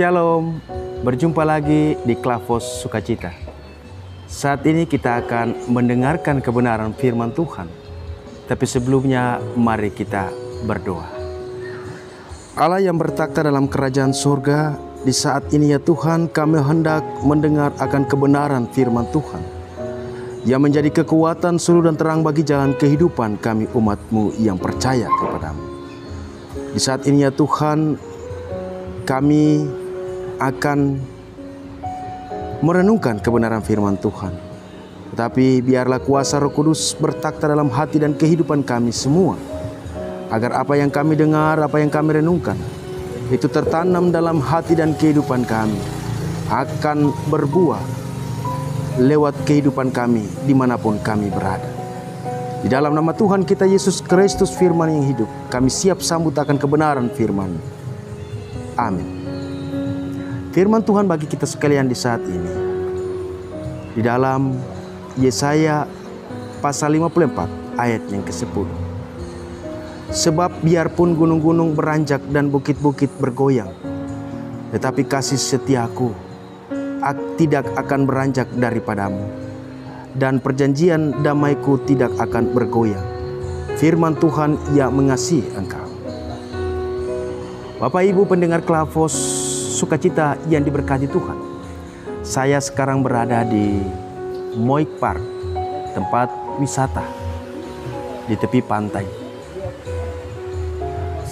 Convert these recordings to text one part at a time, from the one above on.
Shalom, berjumpa lagi di Klavos Sukacita. Saat ini kita akan mendengarkan kebenaran firman Tuhan. Tapi sebelumnya mari kita berdoa. Allah yang bertakhta dalam kerajaan surga, di saat ini ya Tuhan kami hendak mendengar akan kebenaran firman Tuhan yang menjadi kekuatan, suluh dan terang bagi jalan kehidupan kami umat-Mu yang percaya kepadamu. Di saat ini ya Tuhan, kami akan merenungkan kebenaran firman Tuhan. Tetapi biarlah kuasa Roh Kudus bertakhta dalam hati dan kehidupan kami semua, agar apa yang kami dengar, apa yang kami renungkan, itu tertanam dalam hati dan kehidupan kami, akan berbuah lewat kehidupan kami dimanapun kami berada. Di dalam nama Tuhan kita Yesus Kristus firman yang hidup, kami siap sambut akan kebenaran firman. Amin. Firman Tuhan bagi kita sekalian di saat ini di dalam Yesaya pasal 54 ayat yang ke-10. Sebab biarpun gunung-gunung beranjak dan bukit-bukit bergoyang, tetapi kasih setiaku tidak akan beranjak daripadamu, dan perjanjian damaiku tidak akan bergoyang. Firman Tuhan yang mengasihi engkau. Bapak Ibu pendengar Klavos Sukacita yang diberkati Tuhan, saya sekarang berada di Moik Park, tempat wisata di tepi pantai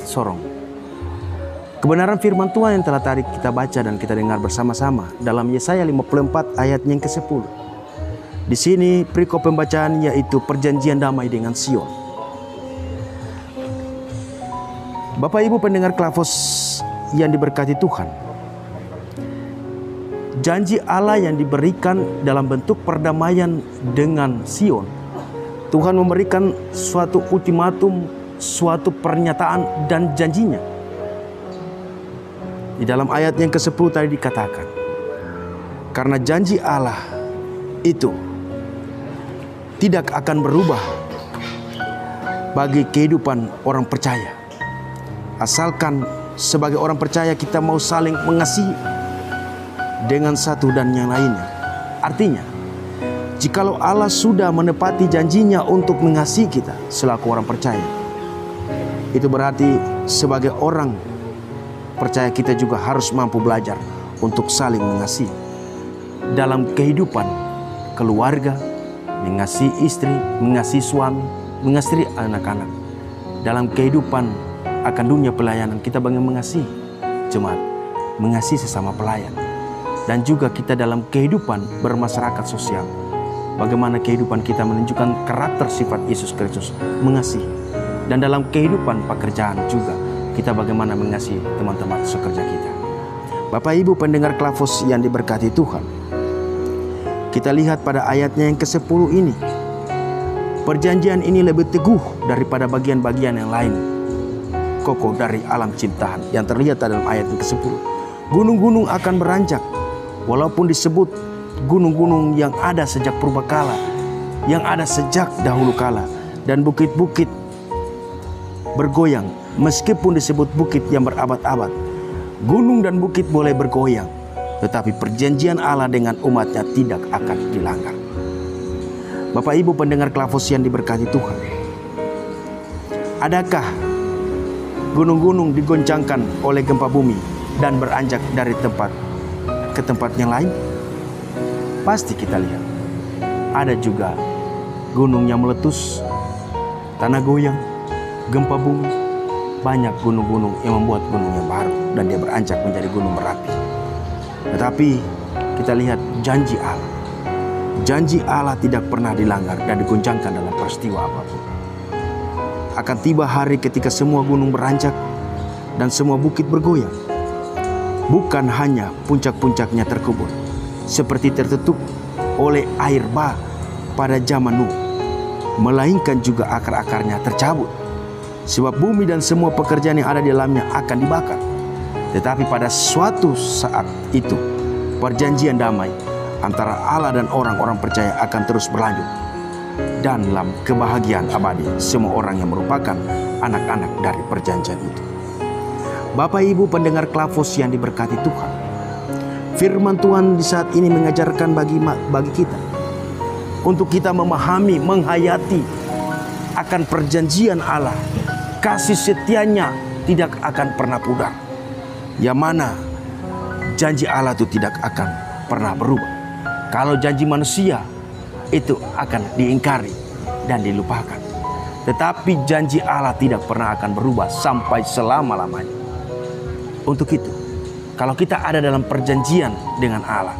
Sorong. Kebenaran firman Tuhan yang telah tadi kita baca dan kita dengar bersama-sama dalam Yesaya 54 ayat yang ke-10. Di sini perikop pembacaan yaitu perjanjian damai dengan Sion. Bapak Ibu pendengar Klavos yang diberkati Tuhan, janji Allah yang diberikan dalam bentuk perdamaian dengan Sion, Tuhan memberikan suatu ultimatum, suatu pernyataan dan janjinya. Di dalam ayat yang ke-10 tadi dikatakan, karena janji Allah itu tidak akan berubah bagi kehidupan orang percaya, asalkan sebagai orang percaya kita mau saling mengasihi dengan satu dan yang lainnya. Artinya, jikalau Allah sudah menepati janjinya untuk mengasihi kita selaku orang percaya, itu berarti sebagai orang percaya kita juga harus mampu belajar untuk saling mengasihi. Dalam kehidupan keluarga, mengasihi istri, mengasihi suami, mengasihi anak-anak. Dalam kehidupan akan dunia pelayanan, kita bagaimana mengasihi jemaat, mengasihi sesama pelayan. Dan juga kita dalam kehidupan bermasyarakat sosial, bagaimana kehidupan kita menunjukkan karakter sifat Yesus Kristus, mengasihi. Dan dalam kehidupan pekerjaan juga, kita bagaimana mengasihi teman-teman sekerja kita. Bapak Ibu pendengar Klavos yang diberkati Tuhan, kita lihat pada ayatnya yang ke-10 ini, perjanjian ini lebih teguh daripada bagian-bagian yang lain, kokoh dari alam ciptaan, yang terlihat dalam ayat yang ke-10. Gunung-gunung akan beranjak, walaupun disebut gunung-gunung yang ada sejak purbakala, yang ada sejak dahulu kala, dan bukit-bukit bergoyang, meskipun disebut bukit yang berabad-abad. Gunung dan bukit boleh bergoyang, tetapi perjanjian Allah dengan umatnya tidak akan dilanggar. Bapak Ibu pendengar Klavos yang diberkati Tuhan, adakah gunung-gunung digoncangkan oleh gempa bumi dan beranjak dari tempat ke tempat yang lain? Pasti kita lihat ada juga gunung yang meletus, tanah goyang, gempa bumi. Banyak gunung-gunung yang membuat gunung yang baru dan dia beranjak menjadi gunung berapi. Tetapi kita lihat janji Allah, janji Allah tidak pernah dilanggar dan digoncangkan dalam peristiwa apapun. Akan tiba hari ketika semua gunung beranjak dan semua bukit bergoyang. Bukan hanya puncak-puncaknya terkubur seperti tertutup oleh air bah pada zaman Nuh, melainkan juga akar-akarnya tercabut. Sebab bumi dan semua pekerjaan yang ada di dalamnya akan dibakar. Tetapi pada suatu saat itu, perjanjian damai antara Allah dan orang-orang percaya akan terus berlanjut. Dan dalam kebahagiaan abadi semua orang yang merupakan anak-anak dari perjanjian itu. Bapak Ibu pendengar Klavos yang diberkati Tuhan, firman Tuhan di saat ini mengajarkan bagi kita untuk kita memahami, menghayati akan perjanjian Allah. Kasih setianya tidak akan pernah pudar, yang mana janji Allah itu tidak akan pernah berubah. Kalau janji manusia itu akan diingkari dan dilupakan, tetapi janji Allah tidak pernah akan berubah sampai selama-lamanya. Untuk itu, kalau kita ada dalam perjanjian dengan Allah,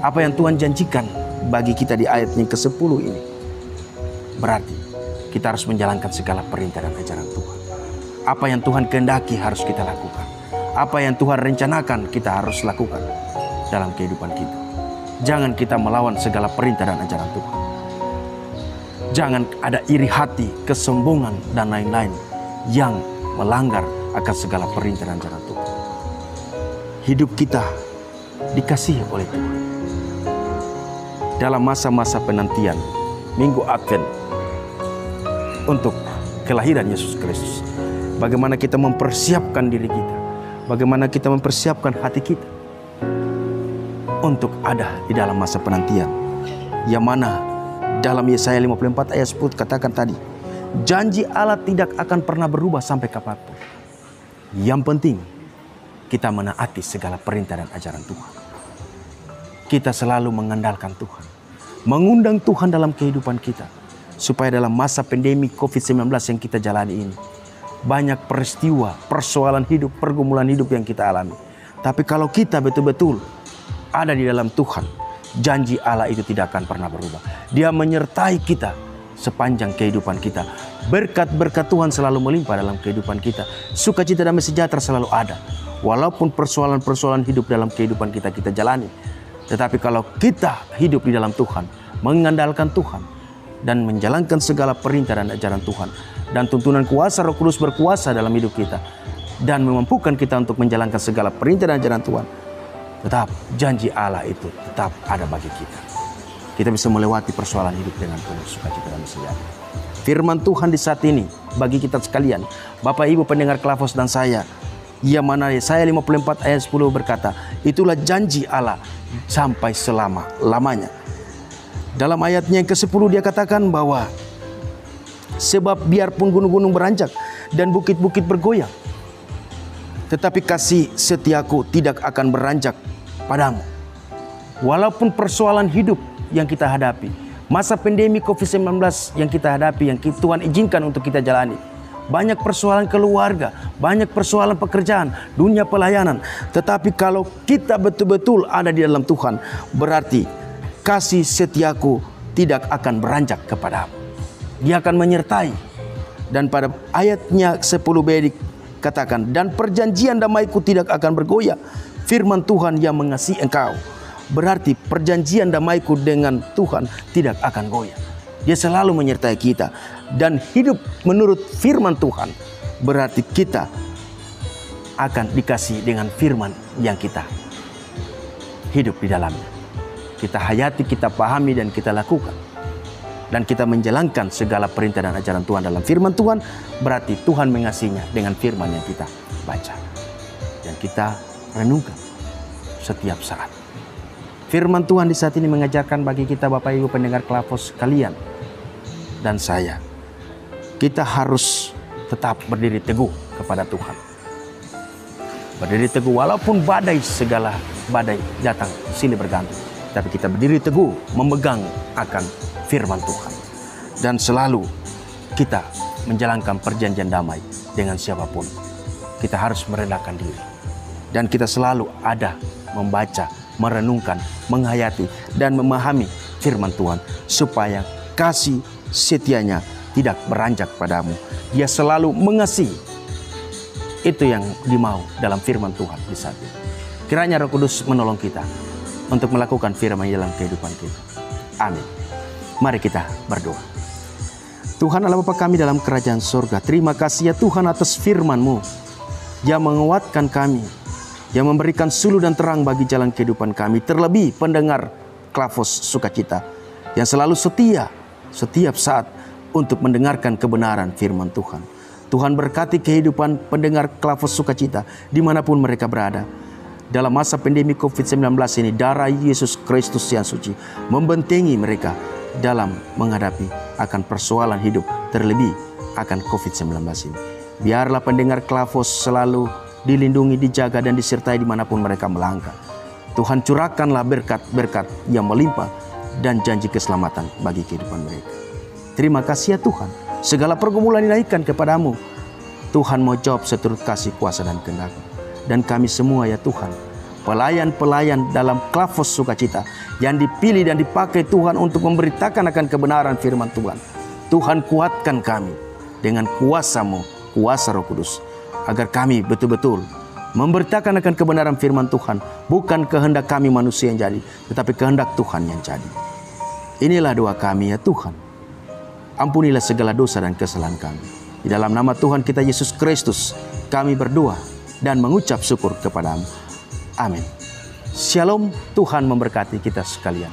apa yang Tuhan janjikan bagi kita di ayat yang ke-10 ini, berarti kita harus menjalankan segala perintah dan ajaran Tuhan. Apa yang Tuhan kehendaki harus kita lakukan. Apa yang Tuhan rencanakan kita harus lakukan dalam kehidupan kita. Jangan kita melawan segala perintah dan ajaran Tuhan. Jangan ada iri hati, kesombongan, dan lain-lain yang melanggar akan segala perintah dan ajaran Tuhan. Hidup kita dikasihi oleh Tuhan. Dalam masa-masa penantian Minggu Advent untuk kelahiran Yesus Kristus, bagaimana kita mempersiapkan diri kita, bagaimana kita mempersiapkan hati kita untuk ada di dalam masa penantian, yang mana dalam Yesaya 54 ayat 10 katakan tadi, janji Allah tidak akan pernah berubah sampai kapanpun. Yang penting kita menaati segala perintah dan ajaran Tuhan. Kita selalu mengandalkan Tuhan, mengundang Tuhan dalam kehidupan kita, supaya dalam masa pandemi COVID-19 yang kita jalani ini, banyak peristiwa, persoalan hidup, pergumulan hidup yang kita alami. Tapi kalau kita betul-betul ada di dalam Tuhan, janji Allah itu tidak akan pernah berubah. Dia menyertai kita sepanjang kehidupan kita. Berkat-berkat Tuhan selalu melimpah dalam kehidupan kita. Sukacita damai sejahtera selalu ada. Walaupun persoalan-persoalan hidup dalam kehidupan kita jalani. Tetapi kalau kita hidup di dalam Tuhan, mengandalkan Tuhan, dan menjalankan segala perintah dan ajaran Tuhan, dan tuntunan kuasa Roh Kudus berkuasa dalam hidup kita, dan memampukan kita untuk menjalankan segala perintah dan ajaran Tuhan, tetap janji Allah itu tetap ada bagi kita. Kita bisa melewati persoalan hidup dengan penuh sukacita dan sejahtera. Firman Tuhan di saat ini bagi kita sekalian, Bapak Ibu pendengar Klavos dan saya, yang mana Yesaya 54 ayat 10 berkata, itulah janji Allah sampai selama-lamanya. Dalam ayatnya yang ke-10 dia katakan bahwa sebab biarpun gunung-gunung beranjak dan bukit-bukit bergoyang, tetapi kasih setiaku tidak akan beranjak padamu. Walaupun persoalan hidup yang kita hadapi, masa pandemi COVID-19 yang kita hadapi, yang Tuhan izinkan untuk kita jalani, banyak persoalan keluarga, banyak persoalan pekerjaan, dunia pelayanan. Tetapi kalau kita betul-betul ada di dalam Tuhan, berarti kasih setiaku tidak akan beranjak kepadamu. Dia akan menyertai. Dan pada ayatnya 10b dikatakan, dan perjanjian damaiku tidak akan bergoyah. Firman Tuhan yang mengasihi engkau. Berarti perjanjian damaiku dengan Tuhan tidak akan goyah. Dia selalu menyertai kita. Dan hidup menurut firman Tuhan, berarti kita akan dikasih dengan firman yang kita hidup di dalamnya. Kita hayati, kita pahami, dan kita lakukan. Dan kita menjalankan segala perintah dan ajaran Tuhan dalam firman Tuhan, berarti Tuhan mengasihinya dengan firman yang kita baca. Dan kita renungkan setiap saat. Firman Tuhan di saat ini mengajarkan bagi kita Bapak Ibu pendengar Klavos sekalian dan saya, kita harus tetap berdiri teguh kepada Tuhan. Berdiri teguh walaupun segala badai datang silih berganti. Tapi kita berdiri teguh memegang akan firman Tuhan. Dan selalu kita menjalankan perjanjian damai dengan siapapun. Kita harus merendahkan diri. Dan kita selalu ada membaca, merenungkan, menghayati, dan memahami firman Tuhan. Supaya kasih setianya tidak beranjak padamu. Dia selalu mengasihi. Itu yang dimau dalam firman Tuhan di saat ini. Kiranya Roh Kudus menolong kita untuk melakukan firman dalam kehidupan kita. Amin. Mari kita berdoa. Tuhan Allah Bapa kami dalam kerajaan surga, terima kasih ya Tuhan atas firman-Mu yang menguatkan kami, yang memberikan suluh dan terang bagi jalan kehidupan kami. Terlebih pendengar Klavos Sukacita yang selalu setia setiap saat untuk mendengarkan kebenaran firman Tuhan. Tuhan berkati kehidupan pendengar Klavos Sukacita dimanapun mereka berada. Dalam masa pandemi COVID-19 ini, darah Yesus Kristus yang suci membentengi mereka dalam menghadapi akan persoalan hidup, terlebih akan COVID-19 ini. Biarlah pendengar Klavos selalu dilindungi, dijaga, dan disertai dimanapun mereka melangkah. Tuhan curahkanlah berkat-berkat yang melimpah dan janji keselamatan bagi kehidupan mereka. Terima kasih ya Tuhan. Segala pergumulan dinaikkan kepadamu. Tuhan mau jawab seturut kasih, kuasa, dan kehendak. Dan kami semua ya Tuhan, pelayan-pelayan dalam Klavos Sukacita yang dipilih dan dipakai Tuhan untuk memberitakan akan kebenaran firman Tuhan. Tuhan kuatkan kami dengan kuasa-Mu, kuasa Roh Kudus, agar kami betul-betul memberitakan akan kebenaran firman Tuhan. Bukan kehendak kami manusia yang jadi, tetapi kehendak Tuhan yang jadi. Inilah doa kami ya Tuhan. Ampunilah segala dosa dan kesalahan kami. Di dalam nama Tuhan kita Yesus Kristus, kami berdoa dan mengucap syukur kepadamu. Amin. Shalom, Tuhan memberkati kita sekalian.